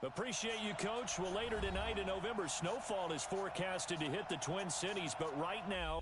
Appreciate you, Coach. Well, later tonight in November, snowfall is forecasted to hit the Twin Cities, but right now...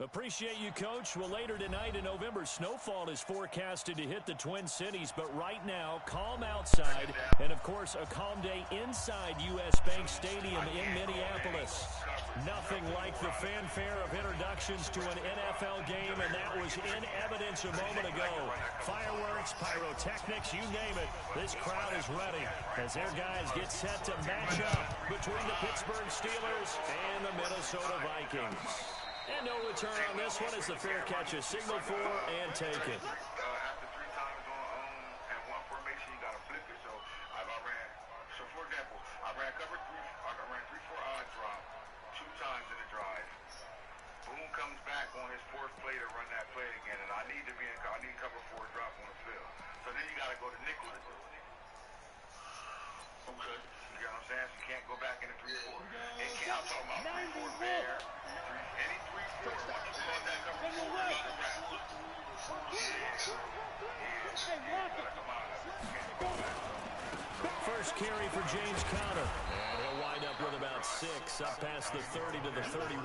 Appreciate you, Coach. Well, later tonight in November, snowfall is forecasted to hit the Twin Cities, but right now, calm outside, and of course, a calm day inside U.S. Bank Stadium in Minneapolis. Nothing like the fanfare of introductions to an NFL game, and that was in evidence a moment ago. Fireworks, pyrotechnics, you name it. This crowd is ready as their guys get set to match up between the Pittsburgh Steelers and the Minnesota Vikings. And no return on this one as the fair catch is signaled for and taken. After 3 times and one formation, you got to flip it. So for example, I ran cover 3, I ran 3-4 odd drop 2 times in a drive. Boom comes back on his 4th play to run that play again, and I need cover 4 drop on the field. So then you got to go to nickel. Okay. You know what I'm saying? So you can't go back into 3-4. I'm talking about 3-4 bear. Any 3-4. Once you call that cover 4, it's a wrap. First carry for James Conner. And he'll wind up with about 6, up past the 30 to the 31.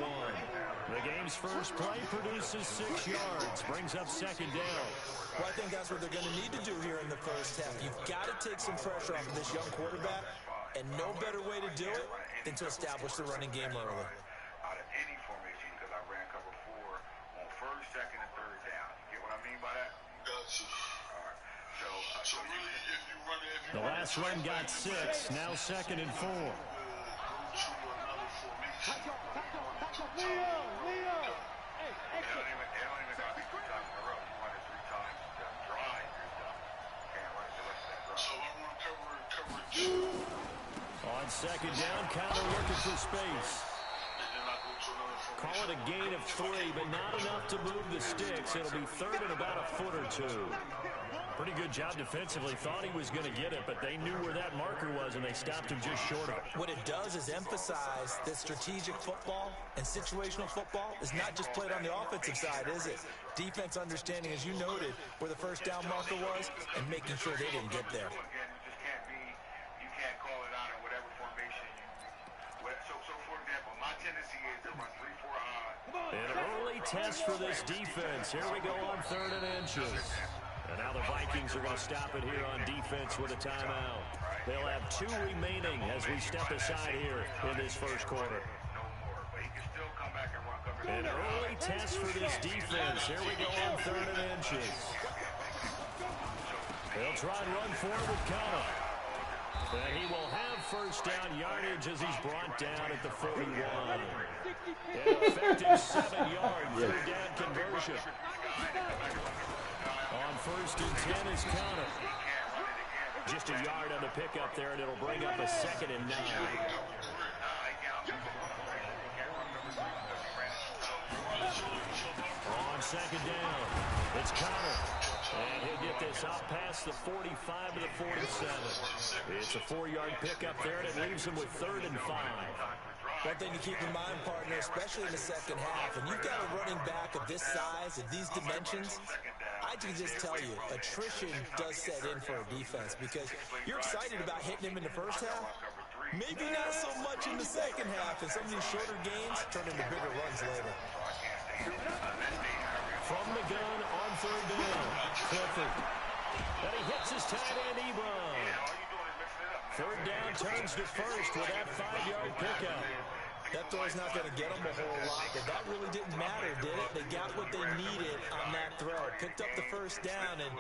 The game's first play produces 6 yards, brings up 2nd down. Well, I think that's what they're going to need to do here in the first half. You've got to take some pressure off of this young quarterback, and no better way to do it than to establish the running game early. Out of any formation, because I ran cover 4 on 1st, 2nd, and 3rd down. You get what I mean by that? Gotcha. All right. So really, if you run it... The last run got 6, now 2nd and 4. On 2nd down, Conner looking for space. Call it a gain of 3, but not enough to move the sticks. It'll be 3rd and about a foot or 2. Pretty good job defensively. Thought he was going to get it, but they knew where that marker was, and they stopped him just short of it. What it does is emphasize that strategic football and situational football is not just played on the offensive side, is it? Defense understanding, as you noted, where the first down marker was and making sure they didn't get there. You can't call it out in whatever formation you... So for example, my tendency is to run 3-4 odd. An early test for this defense. Here we go on 3rd and inches. And now the Vikings are going to stop it here on defense with a timeout. They'll have 2 remaining as we step aside here in this first quarter. An early test for this defense. Here we go on 3rd and inches. They'll try and run forward with Connor. And he will have first down yardage as he's brought down at the 41. An effective 7-yard third down conversion. On 1st and 10 is Connor. Just a yard on the pickup there, and it'll bring up a 2nd and 9. On 2nd down, it's Connor. And he'll get this out past the 45 to the 47. It's a 4-yard pickup there, and it leaves him with 3rd and 5. One thing to keep in mind, partner, especially in the second half, when you've got a running back of this size, of these dimensions, I can just tell you, attrition does set in for a defense because you're excited about hitting him in the first half. Maybe not so much in the second half, and some of these shorter gains turn into bigger runs later. From the gun on 3rd down, Clifford. And he hits his tight end, Ebron. 3rd down turns to 1st with that 5-yard pickup. That throw's not going to get them a whole lot, but that really didn't matter, did it? They got what they needed on that throw. Picked up the first down, and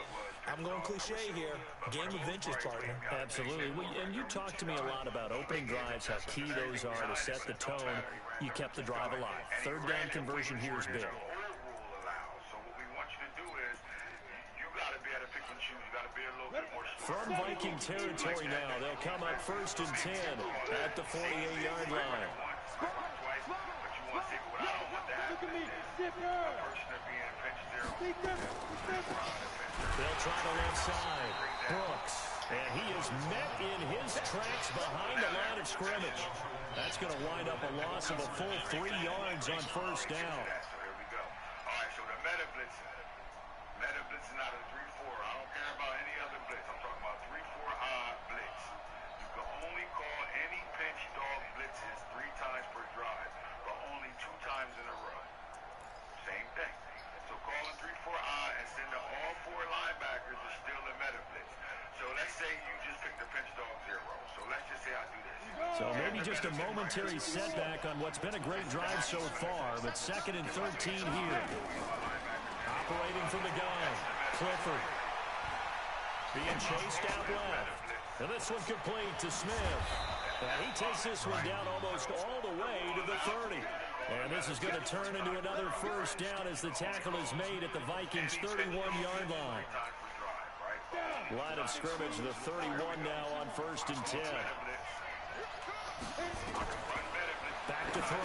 I'm going cliche here. Game of inches, partner. Absolutely. And you talked to me a lot about opening drives, how key those are to set the tone. You kept the drive alive. 3rd down conversion here is big. From Viking territory now, they'll come up 1st and 10 at the 48-yard line. They'll try the left side. Brooks. And he is met in his tracks behind the line of scrimmage. That's going to wind up a loss of a full 3 yards on 1st down. All right, so the meta blitz is not a 3-4. I don't care about any other blitz. I'm talking about 3-4 odd blitz. You can only call any pinch dog blitzes 3 times per drive, but only 2 times in a row. Same thing. So calling 3-4 odd and sending all 4 linebackers is still a meta blitz. So let's say you just pick the pinch dog 0. So let's just say I do this. So maybe just a momentary setback on what's been a great drive so far, but 2nd and 13 here. Operating from the gun, Clifford. Being chased out left. And this one complete to Smith. And he takes this one down almost all the way to the 30. And this is going to turn into another first down as the tackle is made at the Vikings' 31-yard line. Line of scrimmage, the 31 now on 1st and 10. Back to throw.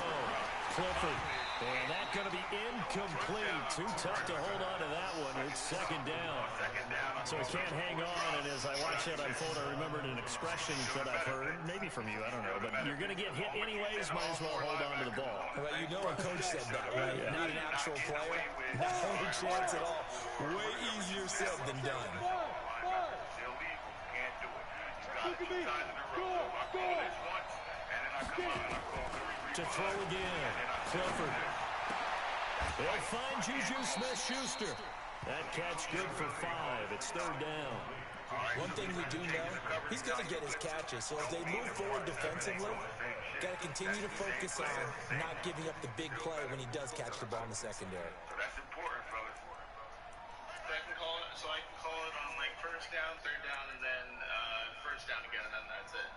Clifford. And that's going to be incomplete. Too tough to hold on to that one. It's 2nd down. So he can't hang on. And as I watched that unfold, I remembered an expression that I've heard, maybe from you, I don't know. But you're going to get hit anyways, might as well hold on to the ball. Well, you know a coach said that, right? Yeah. Not an actual player. No chance at all. Way easier said than done. To throw again. Clifford. They'll find Juju Smith-Schuster. That catch good for 5. It's 3rd down. One thing we do know, he's going to get his catches. So as they move forward defensively, got to continue to focus on not giving up the big play when he does catch the ball in the secondary. So that's important, fellas. So I can call it on like 1st down, 3rd down, and then 1st down again, and then that's it.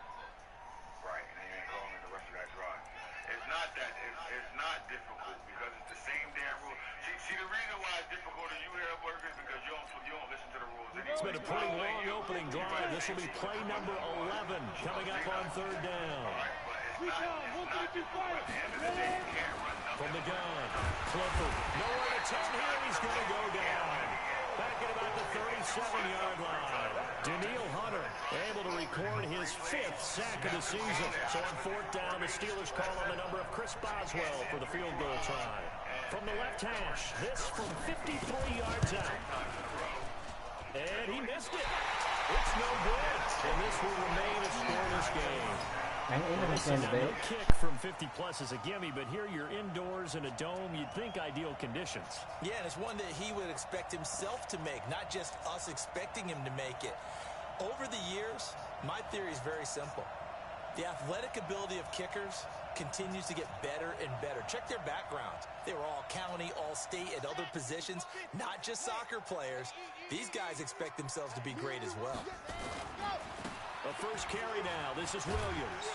Right, and you ain't calling it the rest of that drive. It's not that. It's not difficult because it's the same damn rule. See, the reason why it's difficult to you here, Burger, is because you don't listen to the rules. It's been a pretty long opening drive. This will be play number 11 coming up on 3rd down. From the gun, Clifford. Nowhere to turn here. He's going to go down. Back at about the 37-yard line. Daniil Hunter able to record his 5th sack of the season. So on 4th down, the Steelers call on the number of Chris Boswell for the field goal try. From the left hash, this from 53 yards out. And he missed it. It's no good. And this will remain a scoreless game. Listen, now, no kick from 50-plus is a gimme, but here you're indoors in a dome. You'd think ideal conditions. Yeah, and it's one that he would expect himself to make, not just us expecting him to make it. Over the years, my theory is very simple. The athletic ability of kickers continues to get better and better. Check their backgrounds. They were all county, all state, at other positions, not just soccer players. These guys expect themselves to be great as well. The first carry now. This is Williams.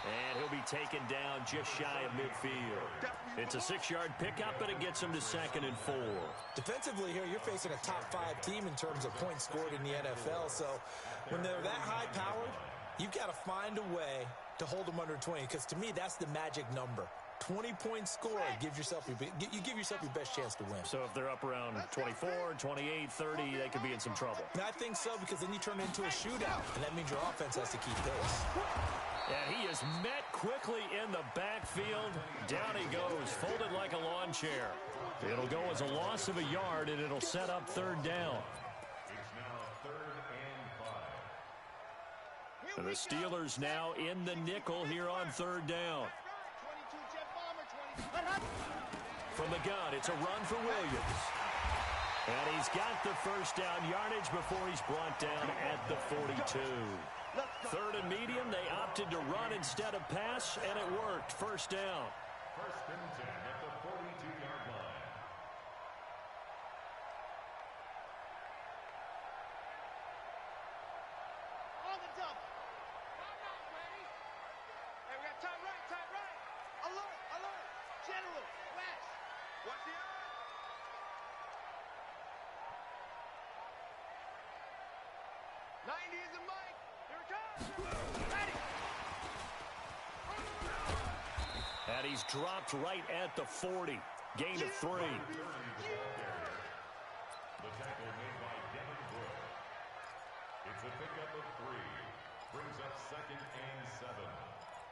And he'll be taken down just shy of midfield. It's a 6-yard pickup, but it gets him to 2nd and 4. Defensively here, you're facing a top-5 team in terms of points scored in the NFL. So when they're that high-powered, you've got to find a way to hold them under 20, because to me, that's the magic number. 20 points scored gives yourself you give yourself your best chance to win. So if they're up around 24, 28, 30, they could be in some trouble. And I think so, because then you turn it into a shootout, and that means your offense has to keep pace. And he is met quickly in the backfield. Down he goes, folded like a lawn chair. It'll go as a loss of a yard, and it'll set up 3rd down. And the Steelers now in the nickel here on 3rd down. From the gun, it's a run for Williams. And he's got the first down yardage before he's brought down at the 42. 3rd and medium, they opted to run instead of pass, and it worked. First down. 1st and 10 at the 42-yard line. On the double. Ready? Hey, we got tight right. Alert. General, West. What's the other? 90 is the mic. Here it comes. Ready. And he's dropped right at the 40. Gain of 3. The tackle made by Devin Wood. It's a pickup of 3. Brings up 2nd and 7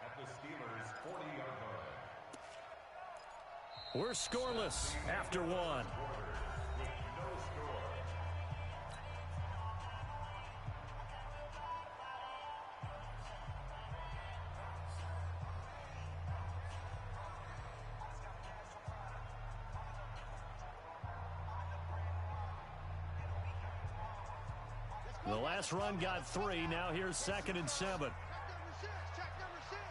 at the Steelers' 40-yard line. We're scoreless after 1. With no score. The last run got 3. Now here's 2nd and 7. Check number 6.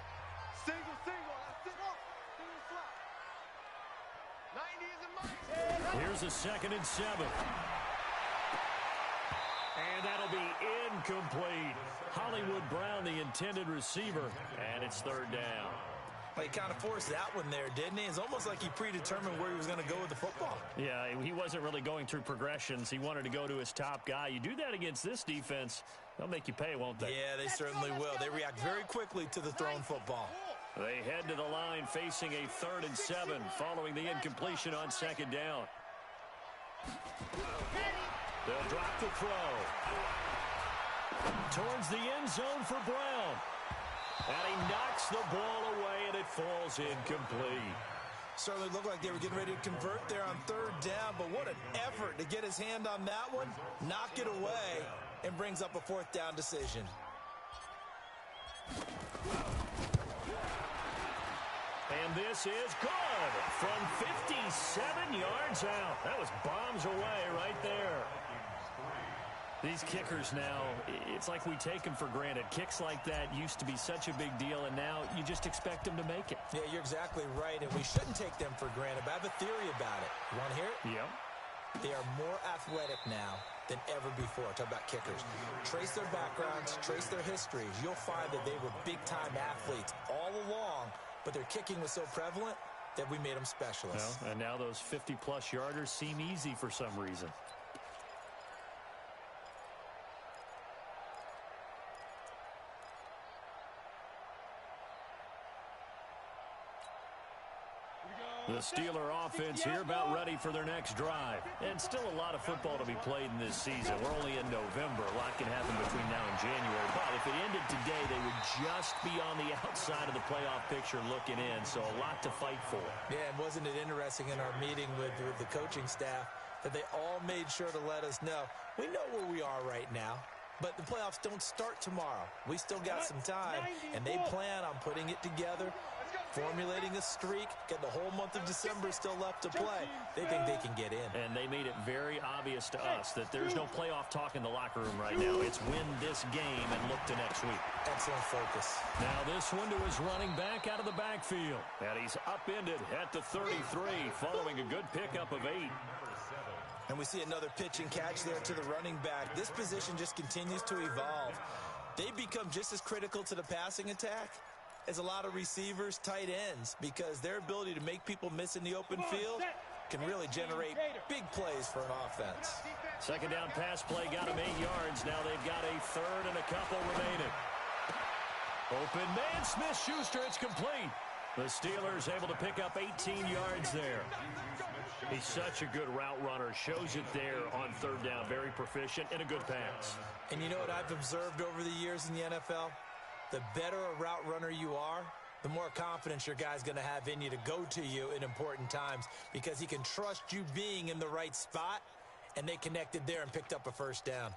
Single. That's it. Single flop. 90 is the mic. Here's a 2nd and 7. And that'll be incomplete. Hollywood Brown, the intended receiver, and it's 3rd down. Well, he kind of forced that one there, didn't he? It's almost like he predetermined where he was going to go with the football. Yeah, he wasn't really going through progressions. He wanted to go to his top guy. You do that against this defense, they'll make you pay, won't they? Yeah, they certainly will. They react very quickly to the thrown football. They head to the line facing a 3rd and 7 following the incompletion on 2nd down. They'll drop the throw. Towards the end zone for Brown. And he knocks the ball away, and it falls incomplete. Certainly looked like they were getting ready to convert there on 3rd down, but what an effort to get his hand on that one, knock it away, and brings up a 4th down decision. And this is good from 57 yards out. That was bombs away right there. These kickers now, it's like we take them for granted. Kicks like that used to be such a big deal, and now you just expect them to make it. Yeah, you're exactly right, and we shouldn't take them for granted, but I have a theory about it. You want to hear it? Yep. They are more athletic now than ever before. Talk about kickers. Trace their backgrounds, trace their histories. You'll find that they were big-time athletes all along, but their kicking was so prevalent that we made them specialists. Well, and now those 50-plus yarders seem easy for some reason. The Steeler offense here about ready for their next drive. And still a lot of football to be played in this season. We're only in November. A lot can happen between now and January. But if it ended today, they would just be on the outside of the playoff picture looking in. So a lot to fight for. Yeah, and wasn't it interesting in our meeting with the coaching staff that they all made sure to let us know, we know where we are right now. But the playoffs don't start tomorrow. We still got some time, and they plan on putting it together, formulating a streak, getting the whole month of December still left to play. They think they can get in. And they made it very obvious to us that there's no playoff talk in the locker room right now. It's win this game and look to next week. Excellent focus. Now this one to his running back out of the backfield. And he's upended at the 33 following a good pickup of 8. And we see another pitch and catch there to the running back. This position just continues to evolve. They become just as critical to the passing attack as a lot of receivers, tight ends, because their ability to make people miss in the open field can really generate big plays for an offense. Second down pass play got him 8 yards. Now they've got a third and a couple remaining. Open man, Smith-Schuster, it's complete. The Steelers able to pick up 18 yards there. He's such a good route runner. Shows it there on third down. Very proficient and a good pass. And you know what I've observed over the years in the NFL? The better a route runner you are, the more confidence your guy's going to have in you to go to you in important times, because he can trust you being in the right spot, and they connected there and picked up a first down.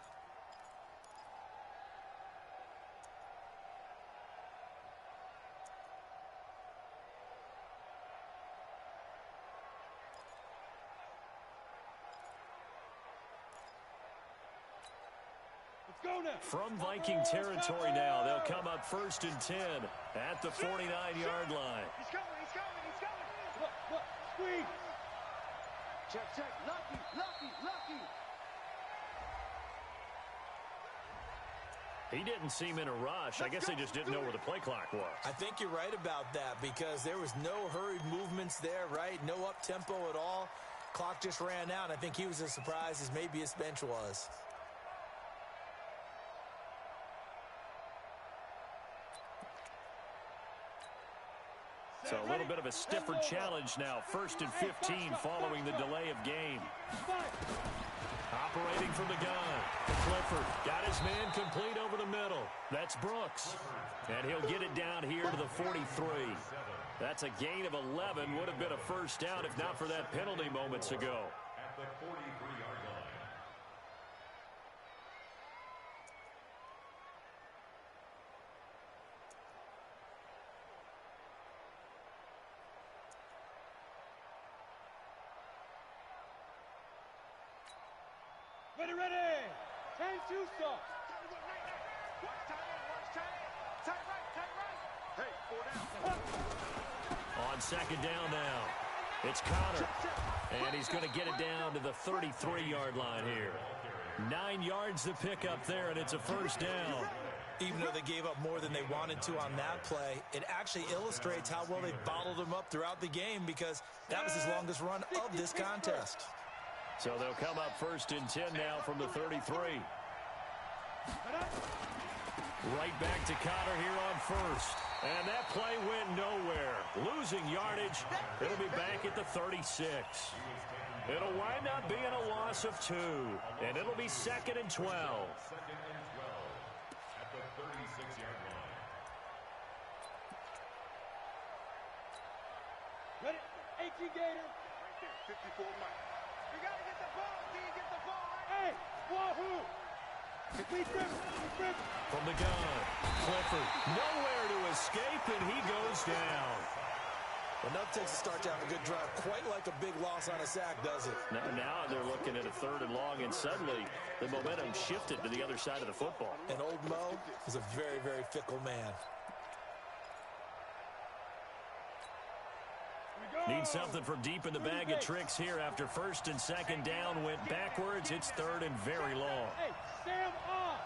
From Viking territory now, they'll come up 1st and 10 at the 49-yard line. He's coming, he's coming, he's coming. Look, squeeze. Check. Lucky. He didn't seem in a rush. I guess they just didn't know where the play clock was. I think you're right about that, because there was no hurried movements there, right? No up-tempo at all. Clock just ran out. I think he was as surprised as maybe his bench was. So a little bit of a stiffer challenge now. 1st and 15 following the delay of game. Operating from the gun. Clifford got his man complete over the middle. That's Brooks. And he'll get it down here to the 43. That's a gain of 11. Would have been a first down if not for that penalty moments ago. At the 43-yard line. Ready. Change two stops. Watch tight right. Hey, 4 down. On second down now, it's Connor. And he's going to get it down to the 33-yard line here. 9 yards to pick up there, and it's a first down. Even though they gave up more than they wanted to on that play, it actually illustrates how well they bottled him up throughout the game, because that was his longest run of this contest. So they'll come up 1st and 10 now from the 33. Right back to Connor here on first. And that play went nowhere. Losing yardage. It'll be back at the 36. It'll wind up being a loss of 2. And it'll be 2nd and 12. 2nd and 12 at the 36-yard line. Ready? 18 Gator. Right there, 54 Mike. You gotta get the ball, D. Get the ball. Hey, wahoo! From the gun, Clifford nowhere to escape, and he goes down. Enough takes to start to have a good drive, quite like a big loss on a sack, does it? Now they're looking at a 3rd and long, and suddenly the momentum shifted to the other side of the football. And old Mo is a very, very fickle man. Need something from deep in the bag of tricks here after 1st and 2nd down went backwards. It's 3rd and very long. Hey, Sam off.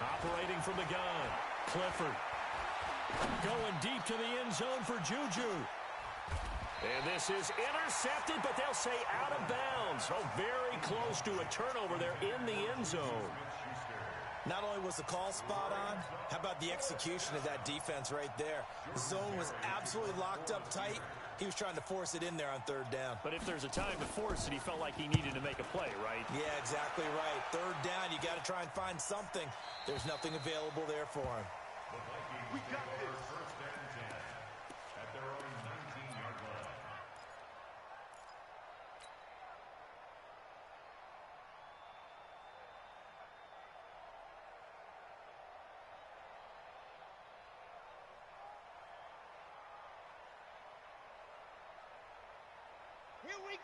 Operating from the gun, Clifford. Going deep to the end zone for Juju. And this is intercepted, but they'll say out of bounds. Oh, very close to a turnover there in the end zone. Not only was the call spot on, how about the execution of that defense right there? The zone was absolutely locked up tight. He was trying to force it in there on 3rd down. But if there's a time to force it, he felt like he needed to make a play, right? Yeah, exactly right. 3rd down, you got to try and find something. There's nothing available there for him. We got this. 1st and 10 at their own 19-yard line.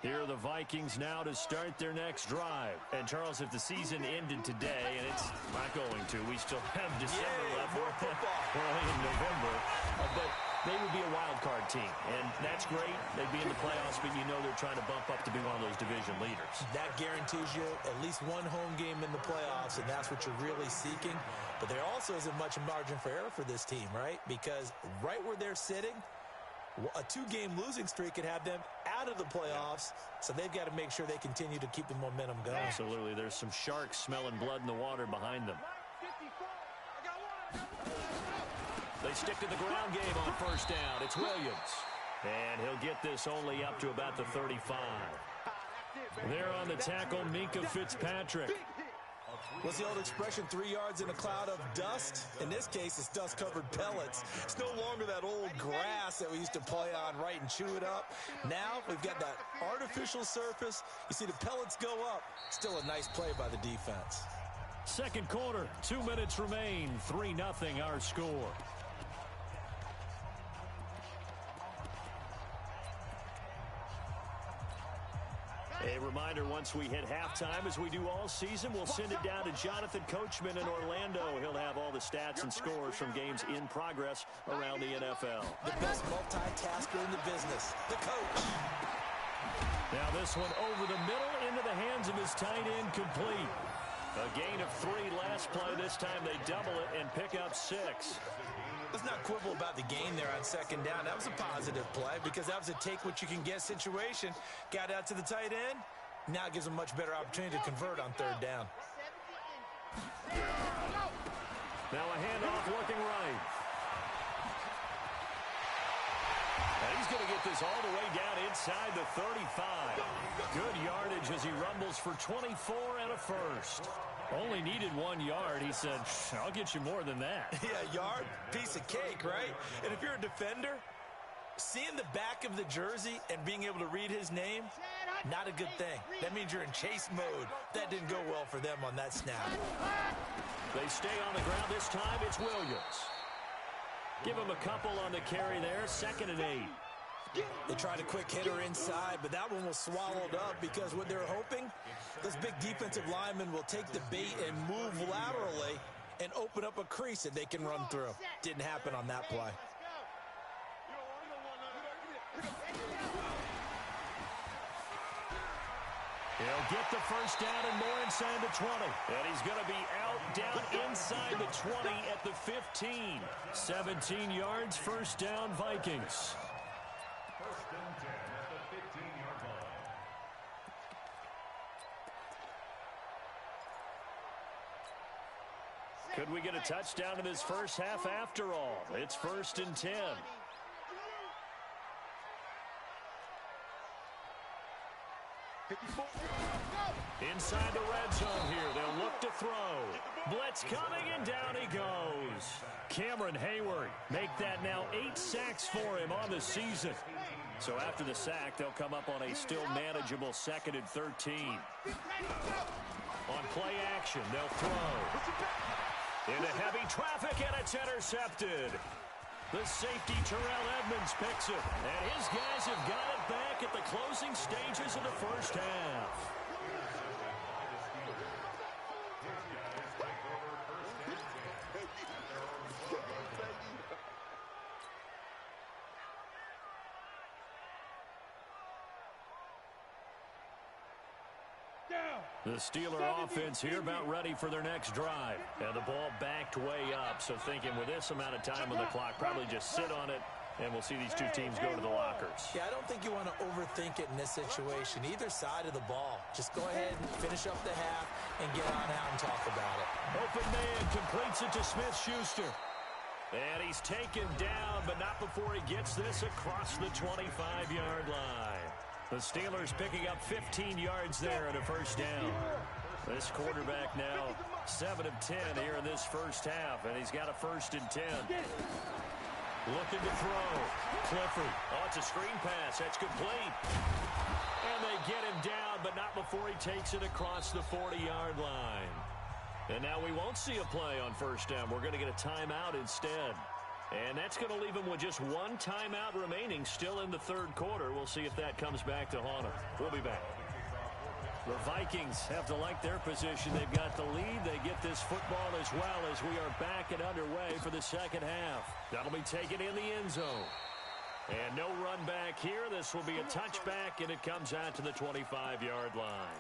Here are the Vikings now to start their next drive. And, Charles, if the season ended today, and it's not going to, we still have December left. More football. We're only in November. But they would be a wild card team, and that's great. They'd be in the playoffs, but you know they're trying to bump up to be one of those division leaders. That guarantees you at least one home game in the playoffs, and that's what you're really seeking. But there also isn't much margin for error for this team, right? Because right where they're sitting, a two-game losing streak could have them out of the playoffs, so they've got to make sure they continue to keep the momentum going. Absolutely. There's some sharks smelling blood in the water behind them. They stick to the ground game on first down. It's Williams. And he'll get this only up to about the 35. There on the tackle, Minkah Fitzpatrick. What's the old expression, 3 yards in a cloud of dust? In this case, it's dust-covered pellets. It's no longer that old grass that we used to play on, right, and chew it up. Now we've got that artificial surface. You see the pellets go up. Still a nice play by the defense. Second quarter, 2 minutes remain. 3-0 our score. A reminder, once we hit halftime, as we do all season, we'll send it down to Jonathan Coachman in Orlando. He'll have all the stats and scores from games in progress around the NFL. The best multitasker in the business, the coach. Now this one over the middle into the hands of his tight end, complete. A gain of 3 last play. This time they double it and pick up 6. Let's not quibble about the gain there on second down. That was a positive play because that was a take-what-you-can-get situation. Got out to the tight end. Now it gives them a much better opportunity to convert on third down. Now a handoff looking right. And he's going to get this all the way down inside the 35. Good yardage as he rumbles for 24 and a first. Only needed 1 yard. He said, I'll get you more than that. Yeah, yard, piece of cake, right? And if you're a defender, seeing the back of the jersey and being able to read his name, not a good thing. That means you're in chase mode. That didn't go well for them on that snap. They stay on the ground this time. It's Williams. Give him a couple on the carry there. 2nd and 8. They tried a quick hitter inside, but that one was swallowed up because what they're hoping, those big defensive linemen will take the bait and move laterally and open up a crease that they can run through. Didn't happen on that play. He'll get the first down and more inside the 20. And he's going to be out down inside the 20 at the 15. 17 yards, first down, Vikings. First and 10 at the 15-yard line. Could we get a touchdown in this first half after all? It's 1st and 10. Inside the red zone here. They'll look to throw. Blitz coming, and down he goes. Cameron Hayward make that now 8 sacks for him on the season. So after the sack, they'll come up on a still manageable 2nd and 13. On play action, they'll throw. Into heavy traffic, and it's intercepted. The safety, Terrell Edmonds, picks it. And his guys have got it back at the closing stages of the first half. The Steeler offense here about ready for their next drive. And the ball backed way up, so thinking with this amount of time on the clock, probably just sit on it, and we'll see these two teams go to the lockers. Yeah, I don't think you want to overthink it in this situation. Either side of the ball. Just go ahead and finish up the half and get on out and talk about it. Open man completes it to Smith-Schuster. And he's taken down, but not before he gets this across the 25-yard line. The Steelers picking up 15 yards there at a first down. This quarterback now 7 of 10 here in this first half, and he's got a 1st and 10. Looking to throw. Clifford. Oh, it's a screen pass. That's complete. And they get him down, but not before he takes it across the 40-yard line. And now we won't see a play on first down. We're going to get a timeout instead. And that's going to leave them with just one timeout remaining still in the third quarter. We'll see if that comes back to haunt them. We'll be back. The Vikings have to like their position. They've got the lead. They get this football as well as we are back and underway for the second half. That'll be taken in the end zone. And no run back here. This will be a touchback, and it comes out to the 25-yard line.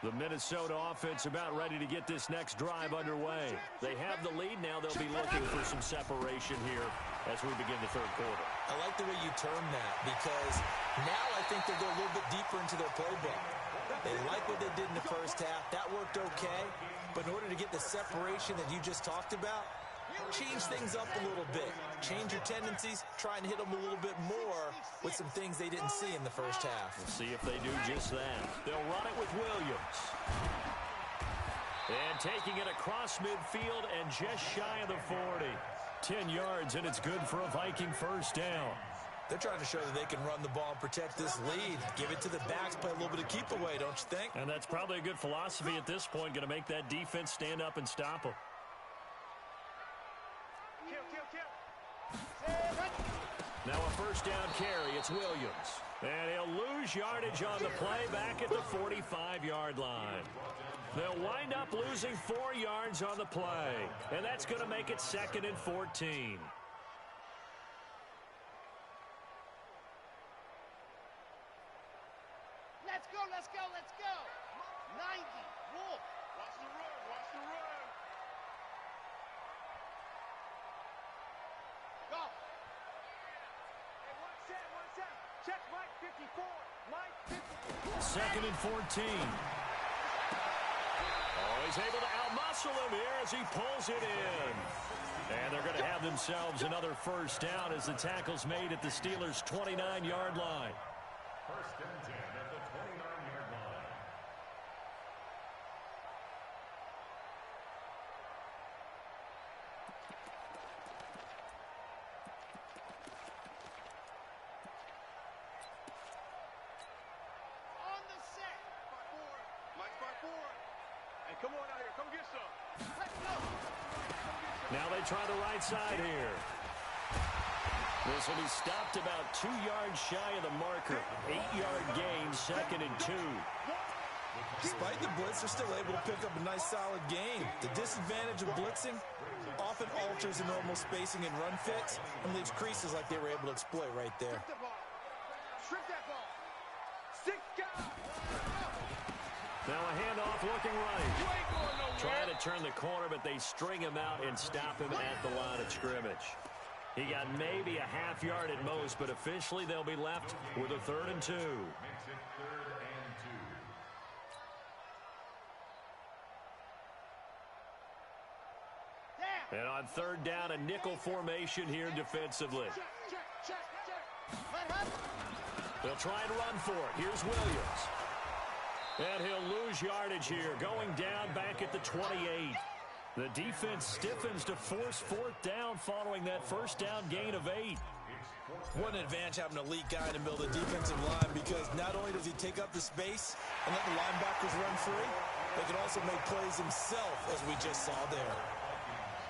The Minnesota offense about ready to get this next drive underway. They have the lead now. They'll be looking for some separation here as we begin the third quarter. I like the way you term that because now I think they'll go a little bit deeper into their playbook. They like what they did in the first half. That worked okay. But in order to get the separation that you just talked about, change things up a little bit. Change your tendencies. Try and hit them a little bit more with some things they didn't see in the first half. We'll see if they do just that. They'll run it with Williams. And taking it across midfield and just shy of the 40. 10 yards, and it's good for a Viking first down. They're trying to show that they can run the ball and protect this lead. Give it to the backs, play a little bit of keep away, don't you think? And that's probably a good philosophy at this point. Going to make that defense stand up and stop them. Now a first down carry. It's Williams. And he'll lose yardage on the play back at the 45-yard line. They'll wind up losing 4 yards on the play. And that's going to make it 2nd and 14. Let's go, let's go, let's go. 90, Wolf. Watch the run, watch the run. Go. Hey, one set. Check Mike 54. Mike 54. 2nd and 14. Oh, he's able to outmuscle him here as he pulls it in. And they're going to have themselves another first down as the tackle's made at the Steelers' 29-yard line. First and 10 at the 29-yard line. On the set. Mike 4. Hey, come on out here. Come get some. Let's go. Now they try the right side here. This will be stopped about 2 yards shy of the marker. 8-yard gain, 2nd and 2. Despite the blitz, they're still able to pick up a nice solid gain. The disadvantage of blitzing often alters the normal spacing and run fits and leaves creases like they were able to exploit right there. Strip the ball. Strip that ball. 6 guys. Now a handoff looking right. You ain't going nowhere. Trying to turn the corner, but they string him out and stop him at the line of scrimmage. He got maybe a half yard at most, but officially they'll be left with a 3rd and 2. Makes it 3rd and 2. Down. And on 3rd down, a nickel formation here defensively. Check. Let happen. They'll try and run for it. Here's Williams. And he'll lose yardage here, going down back at the 28. The defense stiffens to force 4th down following that first down gain of 8. What an advantage having an elite guy in the middle of the defensive line, because not only does he take up the space and let the linebackers run free, they can also make plays himself, as we just saw there.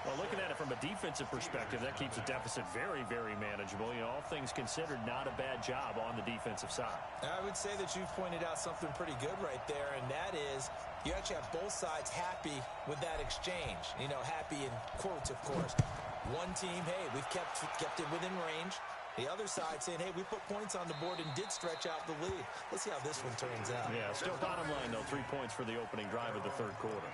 Well, looking at it from a defensive perspective, that keeps the deficit very, very manageable. You know, all things considered, not a bad job on the defensive side. I would say that you've pointed out something pretty good right there, and that is you actually have both sides happy with that exchange. You know, happy in quotes, of course. One team, hey, we've kept it within range. The other side saying, hey, we put points on the board and did stretch out the lead. Let's see how this one turns out. Yeah, still bottom line, though, 3 points for the opening drive of the third quarter.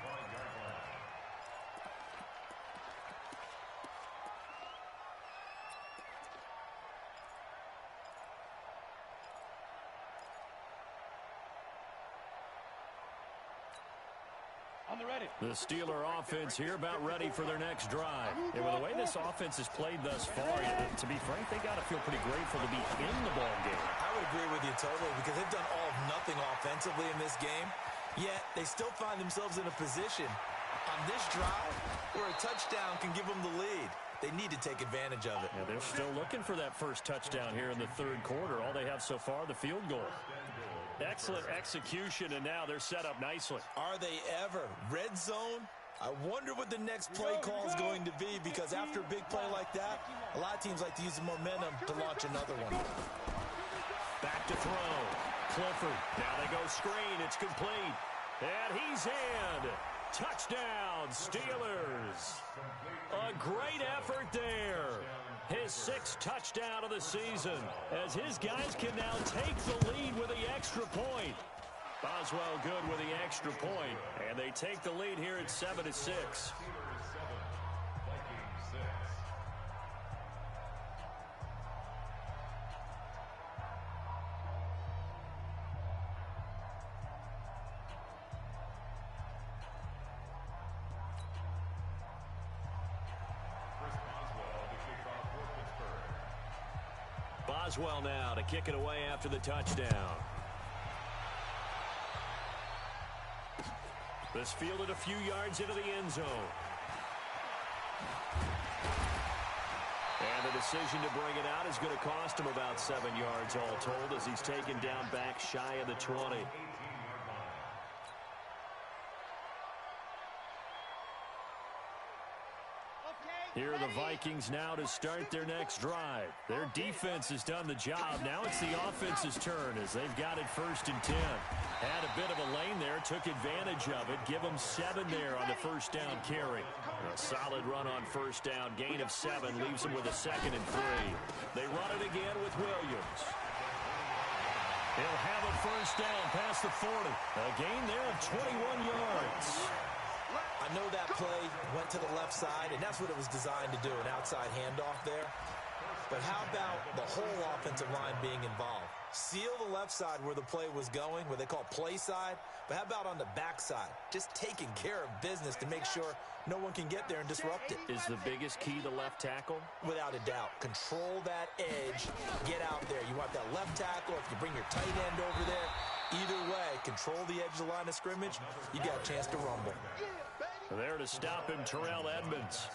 The Steeler offense here about ready for their next drive. And with the way this offense has played thus far, to be frank, they got to feel pretty grateful to be in the ball game. I would agree with you totally, because they've done all of nothing offensively in this game, yet they still find themselves in a position on this drive where a touchdown can give them the lead. They need to take advantage of it. Yeah, they're still looking for that first touchdown here in the third quarter. All they have so far, the field goal. Excellent execution, and now they're set up nicely. Are they ever? Red zone? I wonder what the next play call is going to be, because after a big play like that, a lot of teams like to use the momentum to launch another one. Back to throw. Clifford. Now they go screen. It's complete. And he's in. Touchdown, Steelers. A great effort there. His 6th touchdown of the season, as his guys can now take the lead with the extra point. Boswell good with the extra point, and they take the lead here at 7-6. Boswell now to kick it away after the touchdown. This fielded a few yards into the end zone. And the decision to bring it out is going to cost him about 7 yards all told, as he's taken down back shy of the 20. Here are the Vikings now to start their next drive. Their defense has done the job. Now it's the offense's turn, as they've got it 1st and 10. Had a bit of a lane there, took advantage of it. Give them 7 there on the first down carry. A solid run on first down. Gain of 7 leaves them with a 2nd and 3. They run it again with Williams. He'll have a first down past the 40. A gain there of 21 yards. I know that play went to the left side, and that's what it was designed to do, an outside handoff there. But how about the whole offensive line being involved? Seal the left side where the play was going, what they call play side. But how about on the back side? Just taking care of business to make sure no one can get there and disrupt it. Is the biggest key the left tackle? Without a doubt. Control that edge. Get out there. You want that left tackle. If you bring your tight end over there, either way, control the edge of the line of scrimmage, you got a chance to rumble. There to stop him, Terrell Edmonds.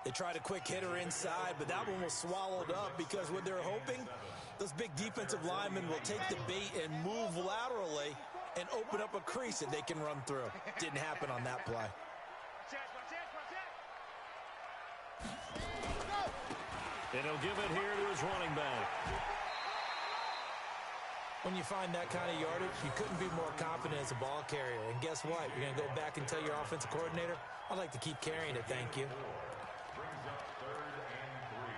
They tried a quick hitter inside, but that one was swallowed up, because what they're hoping, those big defensive linemen will take the bait and move laterally and open up a crease that they can run through. Didn't happen on that play. And he'll give it here to his running back. When you find that kind of yardage, you couldn't be more confident as a ball carrier. And guess what? You're going to go back and tell your offensive coordinator, I'd like to keep carrying it, thank you. Brings up 3rd and 3.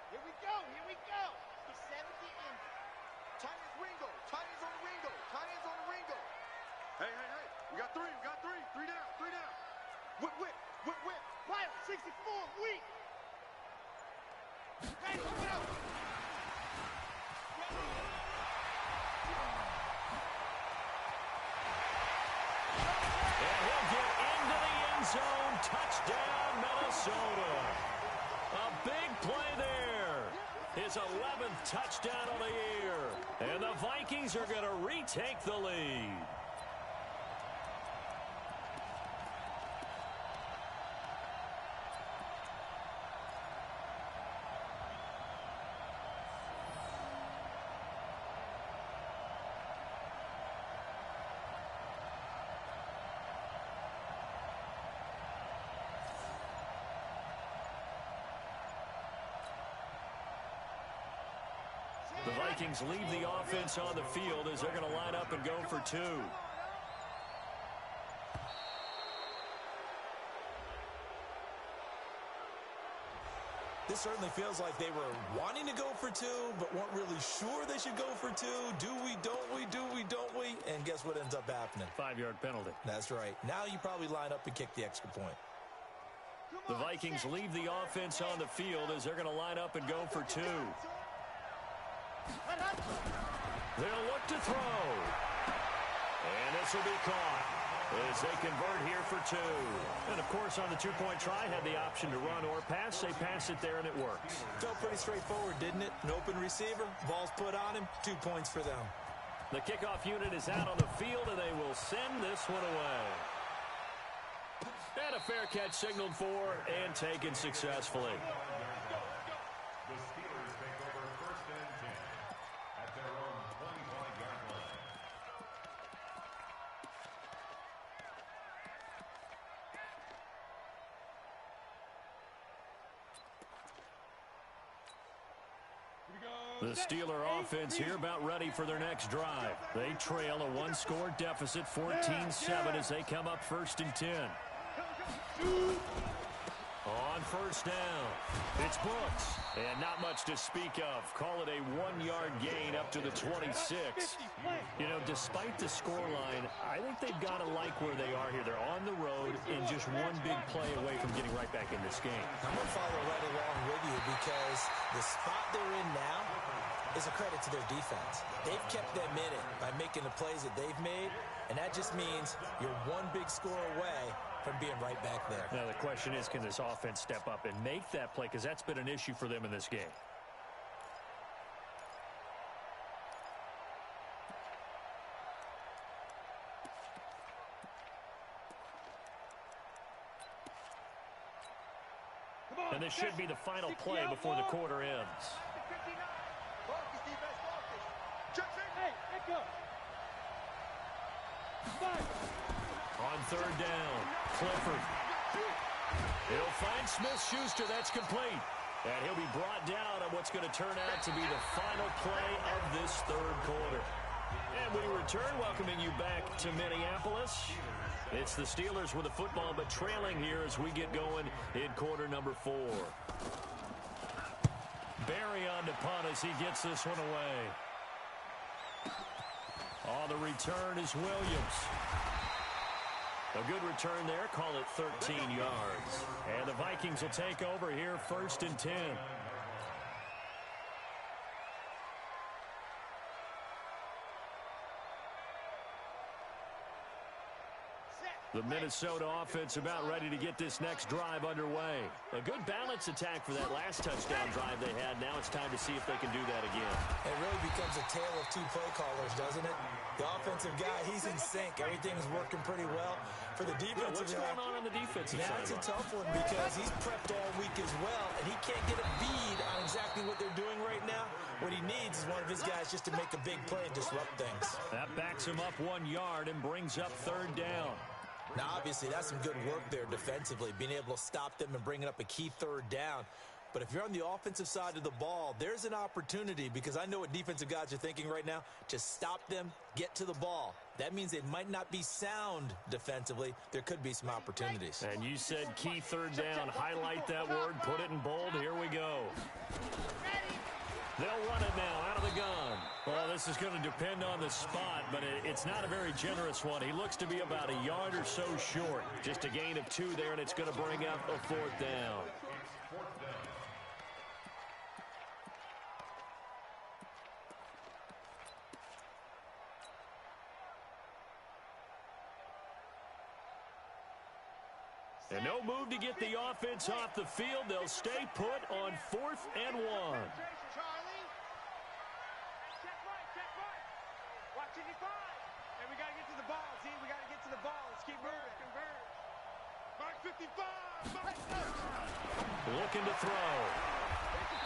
Here we go, here we go. The 70 in. Tight ends Ringo, tight ends on the Ringo, tight ends on the Ringo. Hey, hey, hey, we got 3, three down, 3 down. Whip, whip, whip, whip. Fire, 64, weak. Hey, go. And he'll get into the end zone. Touchdown, Minnesota. A big play there. His 11th touchdown of the year. And the Vikings are going to retake the lead. The Vikings leave the offense on the field as they're going to line up and go for 2. This certainly feels like they were wanting to go for 2, but weren't really sure they should go for 2. Do we, don't we, do we, don't we? And guess what ends up happening? 5-yard penalty. That's right. Now you probably line up and kick the extra point. The Vikings leave the offense on the field as they're going to line up and go for 2. They'll look to throw. And this will be caught. as they convert here for two. And, of course, on the two-point try, had the option to run or pass. They pass it there, and it works. Felt pretty straightforward, didn't it? An open receiver, ball's put on him, 2 points for them. The kickoff unit is out on the field, and they will send this one away. And a fair catch signaled for and taken successfully. The Steelers take over 1st and 10 at their own 25-yard line. The Steeler offense here about ready for their next drive. They trail a one-score deficit, 14-7, as they come up 1st and 10. On 1st down, it's Brooks. And not much to speak of. Call it a 1-yard gain up to the 26. You know, despite the scoreline, I think they've got to like where they are here. They're on the road and just one big play away from getting right back in this game. I'm going to follow right along with you because the spot they're in now is a credit to their defense. They've kept them in it by making the plays that they've made, and that just means you're one big score away from being right back there. Now, the question is, can this offense step up and make that play? Because that's been an issue for them in this game. And this should be the final play before the quarter ends. On 3rd down, Clifford. He'll find Smith-Schuster. That's complete. And he'll be brought down on what's going to turn out to be the final play of this 3rd quarter. And we return, welcoming you back to Minneapolis. It's the Steelers with the football, but trailing here as we get going in quarter number 4. Barry on to punt as he gets this one away. On the return is Williams. A good return there. Call it 13 yards. And the Vikings will take over here 1st and 10. The Minnesota offense about ready to get this next drive underway. A good balanced attack for that last touchdown drive they had. Now it's time to see if they can do that again. It really becomes a tale of 2 play callers, doesn't it? The offensive guy, he's in sync. Everything's working pretty well. For the defensive what's going on the defensive side? That's a tough one because he's prepped all week as well, and he can't get a bead on exactly what they're doing right now. What he needs is one of his guys just to make a big play and disrupt things. That backs him up 1 yard and brings up 3rd down. Now, obviously, that's some good work there defensively, being able to stop them and bringing up a key 3rd down. But if you're on the offensive side of the ball, there's an opportunity, because I know what defensive guys are thinking right now. Just stop them, get to the ball. That means they might not be sound defensively. There could be some opportunities. And you said key 3rd down. Highlight that word, put it in bold. Here we go. They'll run it now out of the gun. Well, this is going to depend on the spot, but it's not a very generous one. He looks to be about a yard or so short. Just a gain of 2 there, and it's going to bring up a 4th down. And no move to get the offense off the field. They'll stay put on 4th and 1. Looking to throw.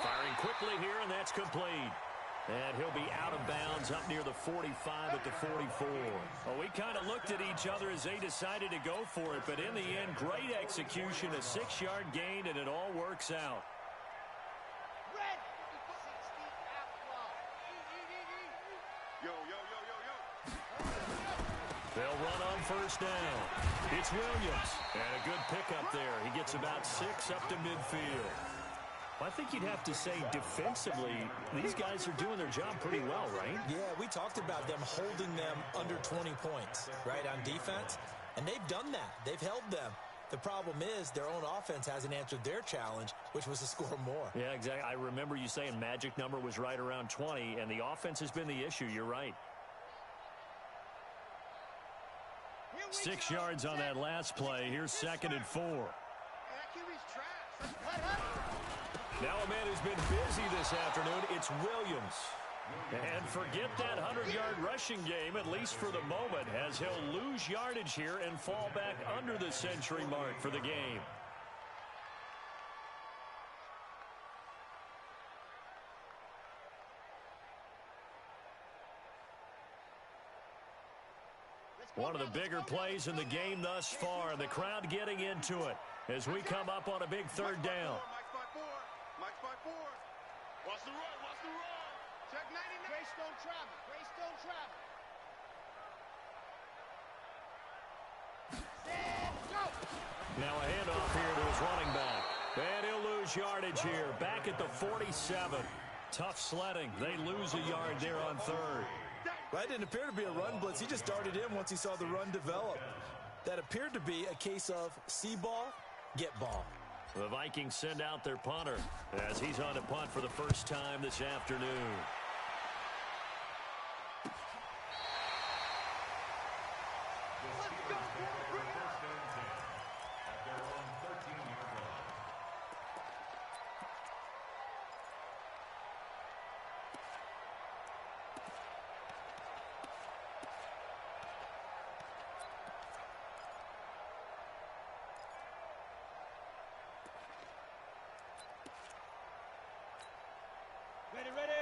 Firing quickly here, and that's complete. And he'll be out of bounds up near the 45 at the 44. Well, we kind of looked at each other as they decided to go for it, but in the end, great execution, a 6-yard gain, and it all works out. They'll run on 1st down. It's Williams. And a good pickup there. He gets about 6 up to midfield. I think you'd have to say defensively, these guys are doing their job pretty well, right? Yeah, we talked about them holding them under 20 points, right, on defense. And they've done that. They've held them. The problem is their own offense hasn't answered their challenge, which was to score more. Yeah, exactly. I remember you saying magic number was right around 20, and the offense has been the issue. You're right. 6 yards on that last play. Here's 2nd and 4. Now a man who's been busy this afternoon, it's Williams. And forget that 100-yard rushing game, at least for the moment, as he'll lose yardage here and fall back under the century mark for the game. One of the bigger plays in the game thus far. The crowd getting into it as we come up on a big 3rd down. Mike's by 4. Watch the run. Watch the run. Check 99. Greystone travel. Greystone travel. Set, go. Now a handoff here to his running back. And he'll lose yardage here. Back at the 47. Tough sledding. They lose a yard there on 3rd. That didn't appear to be a run blitz. He just darted in once he saw the run develop. That appeared to be a case of see ball, get ball. The Vikings send out their punter as he's on to punt for the first time this afternoon.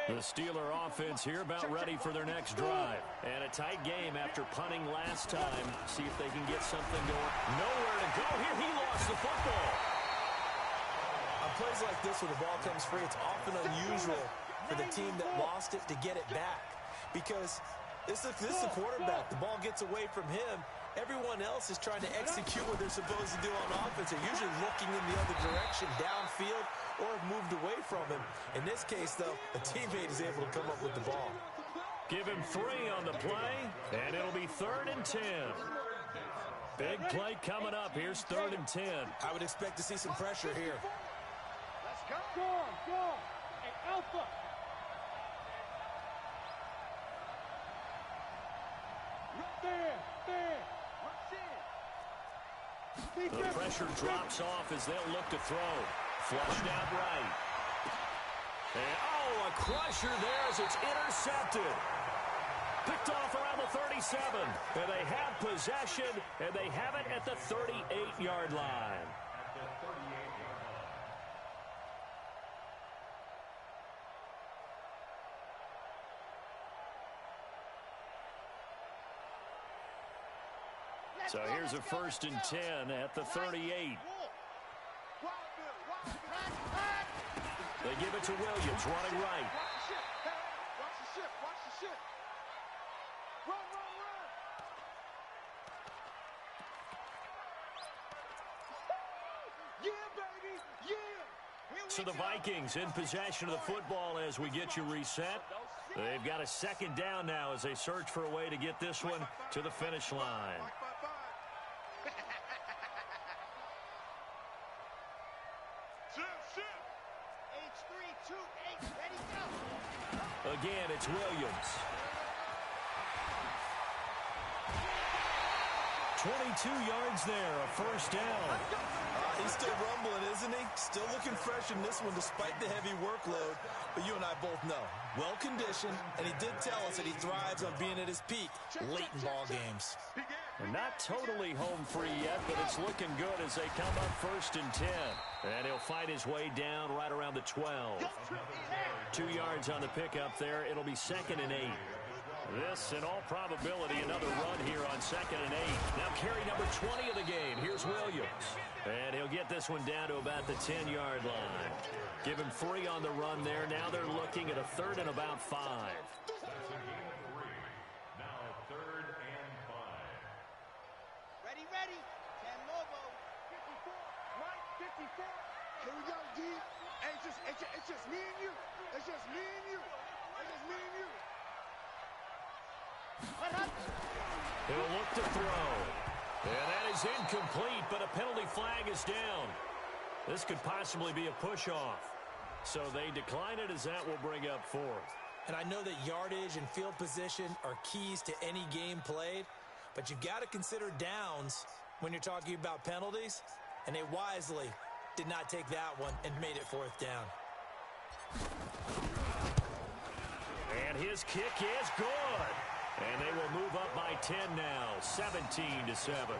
The Steeler offense here about ready for their next drive. And a tight game after punting last time. See if they can get something going. Nowhere to go here. He lost the football. On plays like this where the ball comes free, it's often unusual for the team that lost it to get it back. Because this is the quarterback. The ball gets away from him. Everyone else is trying to execute what they're supposed to do on offense. They're usually looking in the other direction, downfield, or have moved away from him. In this case, though, a teammate is able to come up with the ball. Give him 3 on the play, and it'll be 3rd and 10. Big play coming up. Here's 3rd and 10. I would expect to see some pressure here. Let's go. Go. Hey, Alpha. Right there. The pressure drops off as they'll look to throw. Flushed out right. And, oh, a crusher there as it's intercepted. Picked off around the 37. And they have possession, and they have it at the 38-yard line. So here's a 1st and 10 at the 38. They give it to Williams, running right. Watch the ship. Run. Yeah, baby. Yeah. So the Vikings in possession of the football as we get you reset. They've got a 2nd down now as they search for a way to get this one to the finish line. Again, it's Williams. 22 yards there, a 1st down. He's still rumbling, isn't he? Still looking fresh in this one despite the heavy workload. But you and I both know, well-conditioned, and he did tell us that he thrives on being at his peak late in ball games. And not totally home free yet, but it's looking good as they come up 1st and 10. And he'll fight his way down right around the 12. 2 yards on the pickup there. It'll be 2nd and 8. This, in all probability, another run here on 2nd and 8. Now carry number 20 of the game. Here's Williams. And he'll get this one down to about the 10-yard line. Give him 3 on the run there. Now they're looking at a 3rd and about 5. That's a gain of 3. Now 3rd and 5. Ready. 10 Lobo. 54. Mike, 54. Here we go, D. Hey, it's just me and you. It's just me and you. He'll look to throw. And that is incomplete, but a penalty flag is down. This could possibly be a push-off. So they decline it as that will bring up 4th. And I know that yardage and field position are keys to any game played. But you've got to consider downs when you're talking about penalties, and they wisely did not take that one and made it 4th down. And his kick is good. And they will move up by 10 now, 17-7.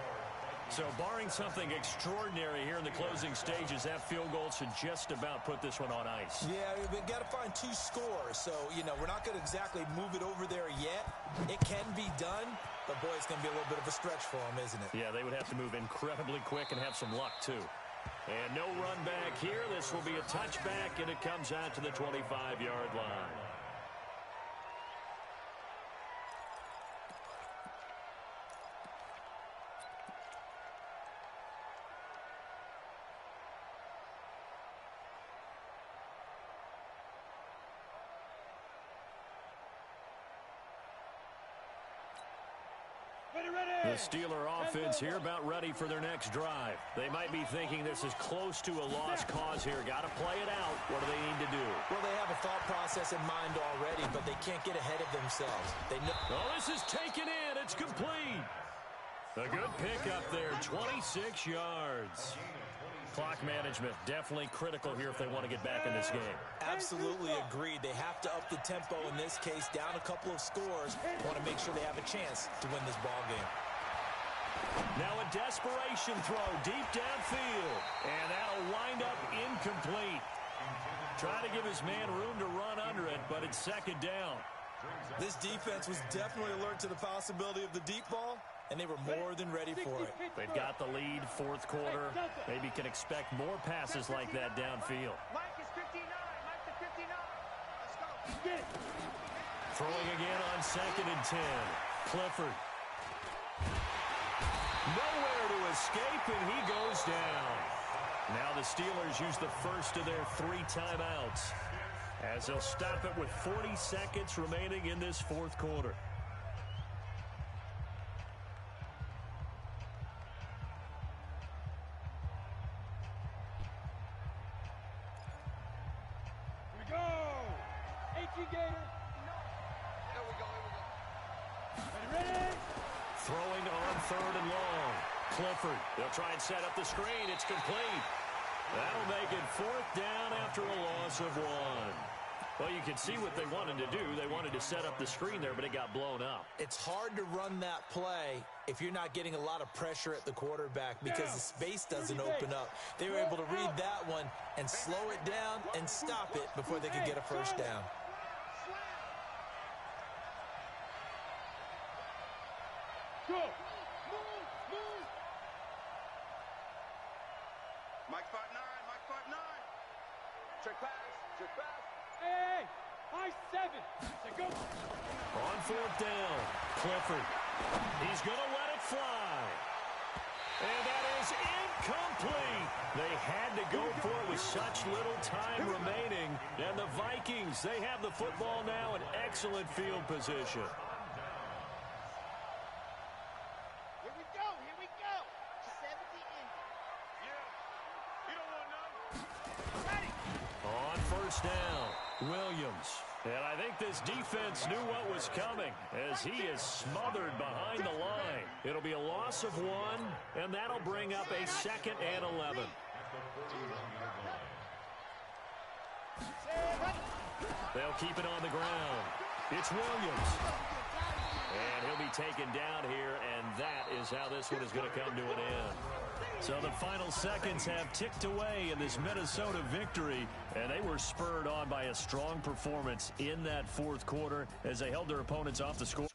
So barring something extraordinary here in the closing stages, that field goal should just about put this one on ice. Yeah, we've got to find 2 scores. So, we're not going to exactly move it over there yet. It can be done, but, boy, it's going to be a little bit of a stretch for them, isn't it? Yeah, they would have to move incredibly quick and have some luck, too. And no run back here. This will be a touchback, and it comes out to the 25-yard line. The Steeler offense here about ready for their next drive. They might be thinking this is close to a lost cause here. Got to play it out. What do they need to do? Well, they have a thought process in mind already, but they can't get ahead of themselves. They know. Oh, this is taken in. It's complete. A good pickup there, 26 yards. Clock management definitely critical here if they want to get back in this game. Absolutely agreed. They have to up the tempo in this case, down a couple of scores. Want to make sure they have a chance to win this ball game. Now a desperation throw deep downfield, and that'll wind up incomplete. Trying to give his man room to run under it, but it's 2nd down. This defense was definitely alert to the possibility of the deep ball, and they were more than ready for it. They've got the lead, 4th quarter. Maybe can expect more passes like that downfield. Mike is 59. Mike to 59. Let's go. Throwing again on 2nd and 10. Clifford. Nowhere to escape, and he goes down. Now the Steelers use the first of their 3 timeouts as they'll stop it with 40 seconds remaining in this 4th quarter. Throwing on 3rd and long. Clifford, they'll try and set up the screen. It's complete. That'll make it 4th down after a loss of 1. Well, you can see what they wanted to do. They wanted to set up the screen there, but it got blown up. It's hard to run that play if you're not getting a lot of pressure at the quarterback because the space doesn't open up. They were able to read that one and slow it down and stop it before they could get a 1st down. Go. Move. Mike 5'9", Mike 5'9". Check pass. Hey, high 7. Go. On 4th down, Clifford. He's going to let it fly. And that is incomplete. They had to go for it with such little time remaining. And the Vikings, they have the football now in excellent field position. Here we go. 70 in. Yeah. You don't want none. Ready. On 1st down, Williams. And I think this defense knew what was coming as he is smothered behind the line. It'll be a loss of 1, and that'll bring up a 2nd and 11. They'll keep it on the ground. It's Williams. And he'll be taken down here, and that is how this one is going to come to an end. So the final seconds have ticked away in this Minnesota victory, and they were spurred on by a strong performance in that 4th quarter as they held their opponents off the score.